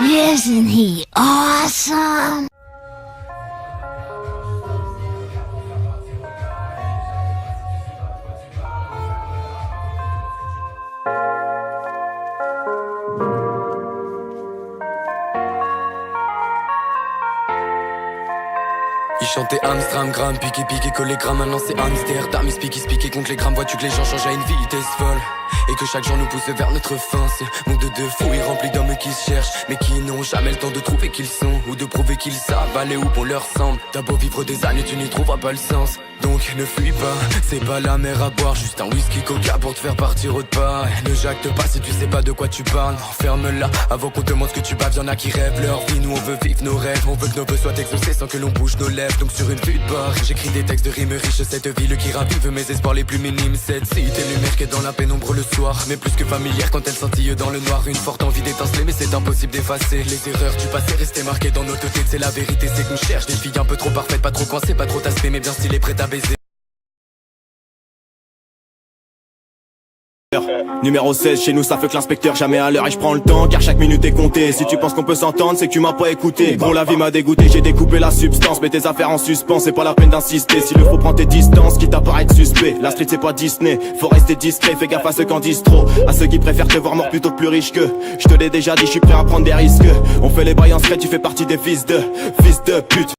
Isn't he awesome? Il chantait Amstram, piqué, collégramme, maintenant c'est Amsterdam. Il spiqué contre les grammes, vois-tu que les gens changent à une vitesse folle. Et que chaque jour nous pousse vers notre fin. Ce monde de fouilles rempli d'hommes qui se cherchent, mais qui n'ont jamais le temps de trouver qui ils sont, ou de prouver qu'ils savent aller où on leur semble. T'as beau vivre des années, tu n'y trouveras pas le sens. Donc ne fuis pas, c'est pas la mer à boire, juste un whisky coca pour te faire partir autre part. Ne jacte pas si tu sais pas de quoi tu parles, ferme-la avant qu'on te montre ce que tu baves. Y'en a qui rêvent leur vie, nous on veut vivre nos rêves. On veut que nos vœux soient exaucés sans que l'on bouge nos lèvres. Donc sur une vue de bord, j'écris des textes de rimes riches. Cette ville qui ravive mes espoirs les plus minimes. Cette cité lumière qui est dans la pénombre le soir, mais plus que familière quand elle scintille dans le noir. Une forte envie d'étinceler mais c'est impossible d'effacer les erreurs du passé restées marquées dans nos têtes. C'est la vérité, c'est qu'on cherche des filles un peu trop parfaites, pas trop coincées, pas trop taspées, mais bien stylées, prêtes à baiser. Numéro 16, chez nous ça fait que l'inspecteur jamais à l'heure. Et je prends le temps car chaque minute est comptée. Si tu penses qu'on peut s'entendre c'est que tu m'as pas écouté. Bon la vie m'a dégoûté, j'ai découpé la substance. Mets tes affaires en suspens, c'est pas la peine d'insister. S'il le faut prendre tes distances, quitte à paraître suspect. La street c'est pas Disney, faut rester discret. Fais gaffe à ceux qui en disent trop, à ceux qui préfèrent te voir mort plutôt que plus riche que. Je te l'ai déjà dit, je suis prêt à prendre des risques. On fait les bails en secret, tu fais partie des fils de pute.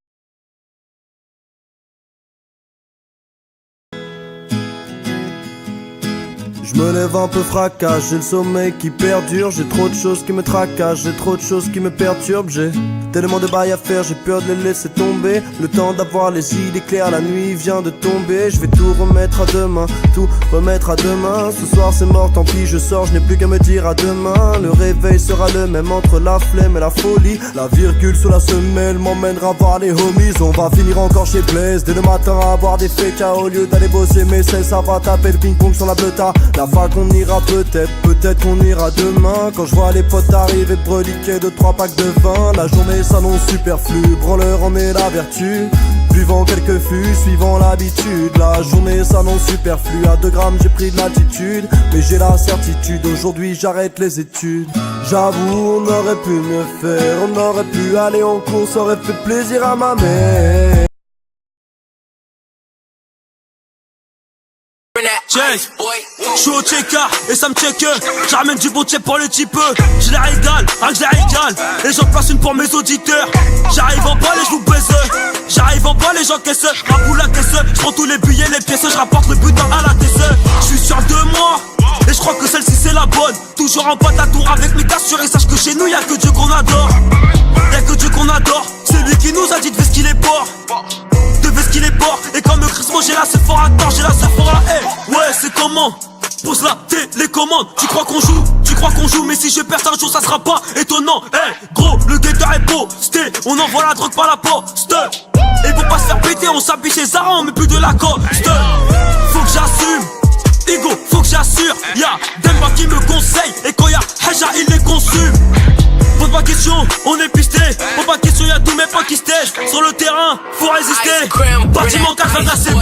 Je me lève un peu fracasse, j'ai le sommeil qui perdure. J'ai trop de choses qui me tracassent, j'ai trop de choses qui me perturbent. J'ai tellement de bails à faire, j'ai peur de les laisser tomber. Le temps d'avoir les idées claires, la nuit vient de tomber. Je vais tout remettre à demain, tout remettre à demain. Ce soir c'est mort, tant pis je sors, je n'ai plus qu'à me dire à demain. Le réveil sera le même entre la flemme et la folie. La virgule sur la semelle m'emmènera voir les homies. On va finir encore chez Blaise dès le matin à avoir des fécas. Au lieu d'aller bosser mais c'est ça va taper le ping-pong sur la bleuta. La fac on ira peut-être qu'on ira demain. Quand je vois les potes arriver breliquer 2-3 packs de vin. La journée s'annonce superflue, branleur en est la vertu. Buvant quelques fûts, suivant l'habitude. La journée s'annonce superflue, à 2 grammes j'ai pris de l'altitude. Mais j'ai la certitude, aujourd'hui j'arrête les études. J'avoue on aurait pu mieux faire, on aurait pu aller en cours, ça aurait fait plaisir à ma mère. Check, j'suis au checker et ça me check. J'ramène du bon check pour le type. Je les régale, je les régale. Et j'en place une pour mes auditeurs. J'arrive en bas et j'vous baise. J'arrive en bas les gens caissent. Ma boule à caisse. J'prends tous les billets, les pièces. J'rapporte le butin à la caisse. J'suis sûr de moi et j'crois que celle-ci c'est la bonne. Toujours en bas de la tour avec mes cassures. Et sache que chez nous y'a que Dieu qu'on adore. Y'a que Dieu qu'on adore. C'est lui qui nous a dit de ce qu'il est port. Qu'il est port. Et comme Chris Mo j'ai la Sephora. Attends j'ai la Sephora. Hey, ouais c'est comment. Pose la télécommande. Tu crois qu'on joue mais si je perds un jour ça sera pas étonnant. Hey gros le guetteur est posté. On envoie la drogue par la poste. Et pour pas se faire péter on s'habille chez Zara. On met plus de la coste. Faut que j'assume Ego, faut que j'assure. Y'a Demba qui me conseille. Et quand y'a Heja il les consume. Pose pas question, on est pisté. Pose pas question, y'a tous mes potes qui stage. Sur le terrain, faut résister. Bâtiment 4 c'est